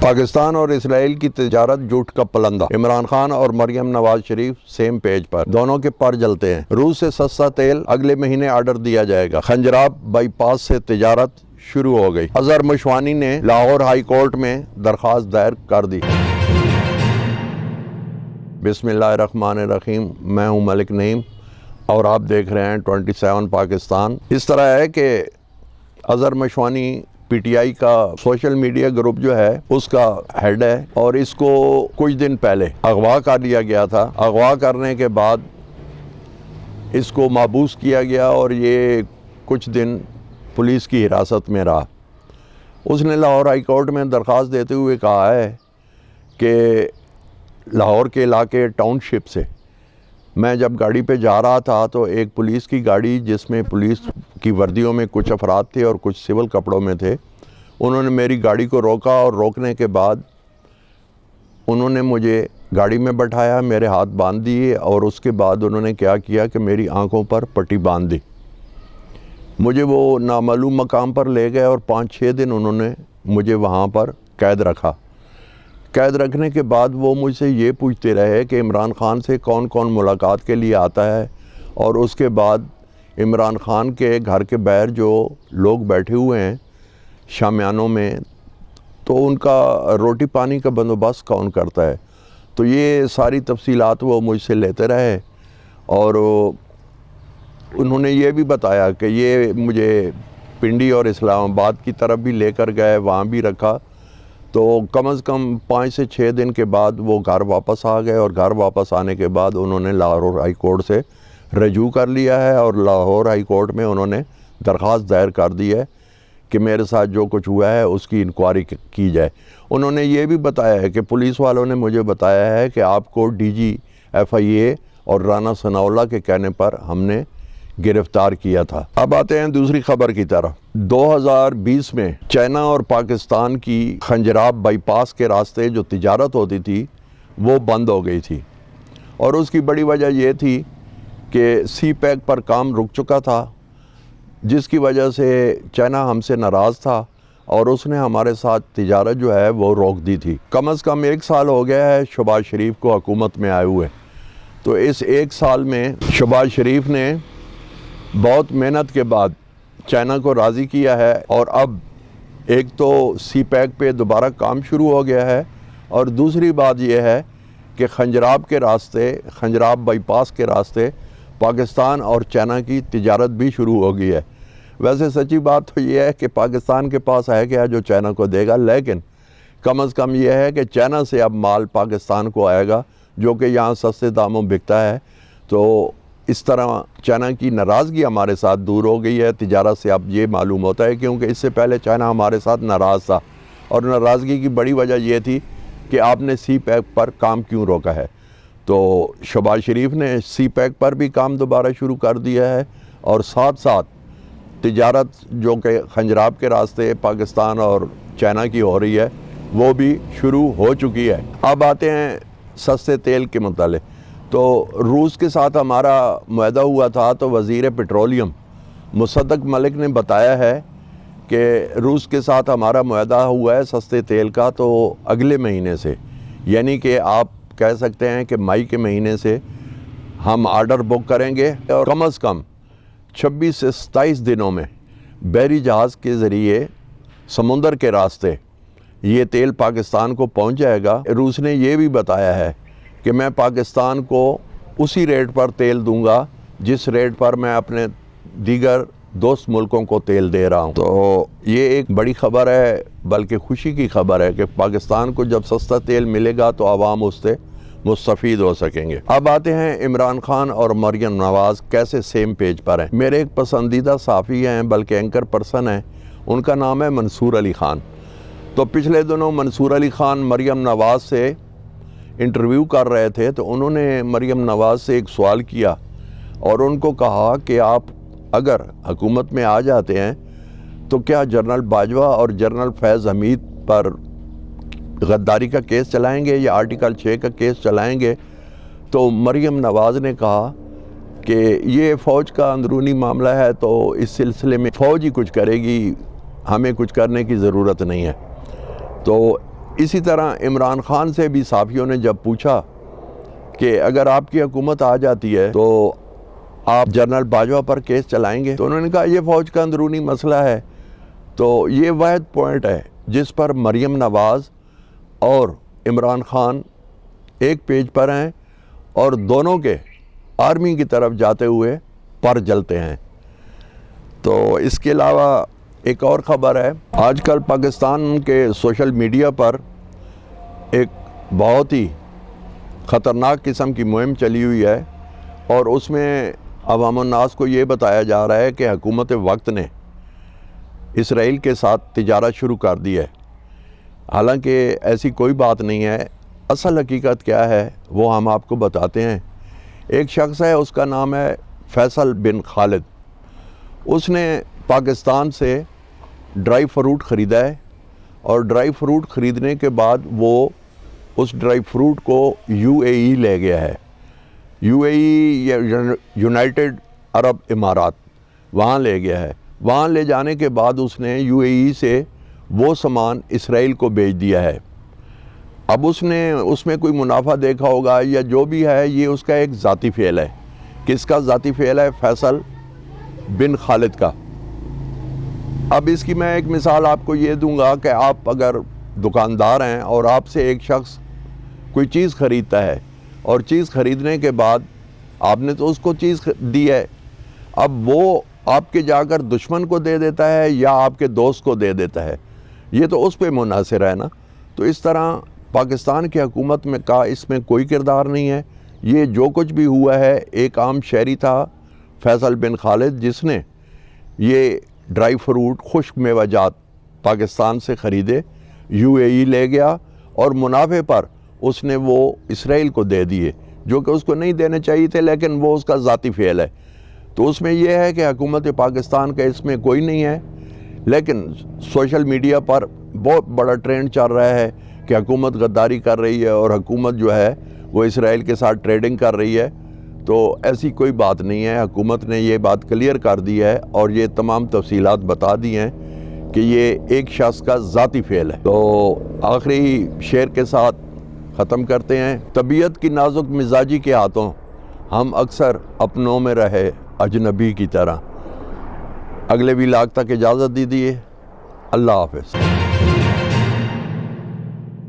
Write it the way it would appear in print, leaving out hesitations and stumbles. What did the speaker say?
पाकिस्तान और इसराइल की तिजारत झूठ का पलंदा। इमरान खान और मरियम नवाज शरीफ सेम पेज पर, दोनों के पर जलते हैं। रूस से सस्ता तेल अगले महीने ऑर्डर दिया जाएगा। खंजराब बाईपास से तिजारत शुरू हो गई। अजहर मशवानी ने लाहौर हाई कोर्ट में दरख्वास्त दायर कर दी। बिस्मिल्लाहिर्रहमानिर्रहीम। मैं हूं मलिक नईम और आप देख रहे हैं 27 पाकिस्तान। इस तरह है कि अजहर मशवानी पीटीआई का सोशल मीडिया ग्रुप जो है उसका हेड है और इसको कुछ दिन पहले अगवा कर लिया गया था। अगवा करने के बाद इसको माबूस किया गया और ये कुछ दिन पुलिस की हिरासत में रहा। उसने लाहौर हाई कोर्ट में दरख्वास्त देते हुए कहा है कि लाहौर के इलाके टाउनशिप से मैं जब गाड़ी पे जा रहा था तो एक पुलिस की गाड़ी जिसमें पुलिस की वर्दियों में कुछ अफराद थे और कुछ सिविल कपड़ों में थे, उन्होंने मेरी गाड़ी को रोका और रोकने के बाद उन्होंने मुझे गाड़ी में बैठाया, मेरे हाथ बांध दिए और उसके बाद उन्होंने क्या किया कि मेरी आंखों पर पट्टी बांध दी। मुझे वो नामालूम मकाम पर ले गए और 5-6 दिन उन्होंने मुझे वहाँ पर कैद रखा। कैद रखने के बाद वो मुझसे ये पूछते रहे कि इमरान खान से कौन कौन मुलाकात के लिए आता है, और उसके बाद इमरान खान के घर के बाहर जो लोग बैठे हुए हैं शामियानों में, तो उनका रोटी पानी का बंदोबस्त कौन करता है। तो ये सारी तफसीलात वो मुझसे लेते रहे और उन्होंने ये भी बताया कि ये मुझे पिंडी और इस्लामाबाद की तरफ भी लेकर गए, वहाँ भी रखा। तो कम से कम 5 से 6 दिन के बाद वो घर वापस आ गए और घर वापस आने के बाद उन्होंने लाहौर हाई कोर्ट से रजू कर लिया है और लाहौर हाई कोर्ट में उन्होंने दरख्वास्त दायर कर दी है कि मेरे साथ जो कुछ हुआ है उसकी इंक्वायरी की जाए। उन्होंने ये भी बताया है कि पुलिस वालों ने मुझे बताया है कि आपको डीजी FIA और राना सनाउल्लाह के कहने पर हमने गिरफ्तार किया था। अब आते हैं दूसरी खबर की तरफ। 2020 में चाइना और पाकिस्तान की खंजराब बाईपास के रास्ते जो तिजारत होती थी वो बंद हो गई थी और उसकी बड़ी वजह ये थी कि CPEC पर काम रुक चुका था, जिसकी वजह से चाइना हमसे नाराज़ था और उसने हमारे साथ तिजारत जो है वो रोक दी थी। कम से कम 1 साल हो गया है शहबाज शरीफ को हुकूमत में आए हुए। तो इस 1 साल में शहबाज शरीफ ने बहुत मेहनत के बाद चाइना को राज़ी किया है और अब एक तो CPEC पे दोबारा काम शुरू हो गया है और दूसरी बात यह है कि खंजराब के रास्ते, खंजराब बाईपास के रास्ते पाकिस्तान और चाइना की तिजारत भी शुरू हो गई है। वैसे सच्ची बात तो यह है कि पाकिस्तान के पास है क्या जो चाइना को देगा, लेकिन कम से कम यह है कि चाइना से अब माल पाकिस्तान को आएगा जो कि यहाँ सस्ते दामों बिकता है। तो इस तरह चाइना की नाराज़गी हमारे साथ दूर हो गई है तिजारत से। अब ये मालूम होता है क्योंकि इससे पहले चाइना हमारे साथ नाराज़ था और नाराज़गी की बड़ी वजह ये थी कि आपने CPEC पर काम क्यों रोका है। तो शहबाज शरीफ ने CPEC पर भी काम दोबारा शुरू कर दिया है और साथ साथ तिजारत जो कि खंजराब के रास्ते पाकिस्तान और चाइना की हो रही है वो भी शुरू हो चुकी है। अब आते हैं सस्ते तेल के मुतालिक। तो रूस के साथ हमारा मुआहदा हुआ था, तो वज़ीर पेट्रोलियम मुसद्दक मलिक ने बताया है कि रूस के साथ हमारा मुआहदा हुआ है सस्ते तेल का, तो अगले महीने से, यानी कि आप कह सकते हैं कि मई के महीने से हम आर्डर बुक करेंगे और कम से कम 26 से 27 दिनों में बहरी जहाज़ के ज़रिए समुंदर के रास्ते ये तेल पाकिस्तान को पहुंच जाएगा। रूस ने ये भी बताया है कि मैं पाकिस्तान को उसी रेट पर तेल दूंगा जिस रेट पर मैं अपने दीगर दोस्त मुल्कों को तेल दे रहा हूं। तो ये एक बड़ी ख़बर है, बल्कि खुशी की ख़बर है कि पाकिस्तान को जब सस्ता तेल मिलेगा तो आवाम उससे मुस्तफ़ीद हो सकेंगे। अब आते हैं इमरान खान और मरियम नवाज़ कैसे सेम पेज पर हैं। मेरे एक पसंदीदा साफ़ी हैं, बल्कि एंकर पर्सन हैं, उनका नाम है मंसूर अली ख़ान। तो पिछले दिनों मंसूर अली ख़ान मरियम नवाज़ से इंटरव्यू कर रहे थे, तो उन्होंने मरियम नवाज़ से एक सवाल किया और उनको कहा कि आप अगर हुकूमत में आ जाते हैं तो क्या जनरल बाजवा और जनरल फैज़ हमीद पर गद्दारी का केस चलाएंगे या आर्टिकल 6 का केस चलाएंगे। तो मरियम नवाज़ ने कहा कि ये फ़ौज का अंदरूनी मामला है, तो इस सिलसिले में फ़ौज ही कुछ करेगी, हमें कुछ करने की ज़रूरत नहीं है। तो इसी तरह इमरान खान से भी साफियों ने जब पूछा कि अगर आपकी हुकूमत आ जाती है तो आप जनरल बाजवा पर केस चलाएंगे, तो उन्होंने कहा ये फ़ौज का अंदरूनी मसला है। तो ये वाहिद पॉइंट है जिस पर मरियम नवाज़ और इमरान खान एक पेज पर हैं और दोनों के आर्मी की तरफ जाते हुए पर जलते हैं। तो इसके अलावा एक और ख़बर है, आजकल पाकिस्तान के सोशल मीडिया पर एक बहुत ही ख़तरनाक किस्म की मुहिम चली हुई है और उसमें अवाम-उन-नास को ये बताया जा रहा है कि हुकूमत वक्त ने इसराइल के साथ तिजारत शुरू कर दी है। हालांकि ऐसी कोई बात नहीं है। असल हकीकत क्या है वो हम आपको बताते हैं। एक शख्स है, उसका नाम है फैसल बिन खालिद। उसने पाकिस्तान से ड्राई फ्रूट ख़रीदा है और ड्राई फ्रूट ख़रीदने के बाद वो उस ड्राई फ्रूट को UAE ले गया है। UAE या यूनाइटेड अरब इमारात, वहाँ ले गया है। वहाँ ले जाने के बाद उसने UAE से वो सामान इसराइल को बेच दिया है। अब उसने उसमें कोई मुनाफा देखा होगा या जो भी है, ये उसका एक ज़ाती फ़ेल है। किसका ज़ाती फ़ेल है? फैसल बिन खालिद का। अब इसकी मैं एक मिसाल आपको ये दूंगा कि आप अगर दुकानदार हैं और आपसे एक शख्स कोई चीज़ ख़रीदता है और चीज़ ख़रीदने के बाद आपने तो उसको चीज़ दी है, अब वो आपके जाकर दुश्मन को दे देता है या आपके दोस्त को दे देता है, ये तो उस पर मुनासिर है ना। तो इस तरह पाकिस्तान की हुकूमत में का इसमें कोई किरदार नहीं है। ये जो कुछ भी हुआ है, एक आम शहरी था फैसल बिन खालिद जिसने ये ड्राई फ्रूट खुश्क मेवाजात पाकिस्तान से ख़रीदे, UAE ले गया और मुनाफे पर उसने वो इसराइल को दे दिए, जो कि उसको नहीं देने चाहिए थे, लेकिन वो उसका ज़ाती फ़ेल है। तो उसमें यह है कि हुकूमत पाकिस्तान का इसमें कोई नहीं है, लेकिन सोशल मीडिया पर बहुत बड़ा ट्रेंड चल रहा है कि हुकूमत गद्दारी कर रही है और हुकूमत जो है वो इसराइल के साथ ट्रेडिंग कर रही है। तो ऐसी कोई बात नहीं है। हुकूमत ने ये बात क्लियर कर दी है और ये तमाम तफसीलात बता दी हैं कि ये एक शख्स का ज़ाती फ़ेल है। तो आखिरी शेर के साथ ख़त्म करते हैं। तबीयत की नाजुक मिजाजी के हाथों हम अक्सर अपनों में रहे अजनबी की तरह। अगले व्लॉग तक इजाज़त दीजिए। अल्लाह हाफ़िज़।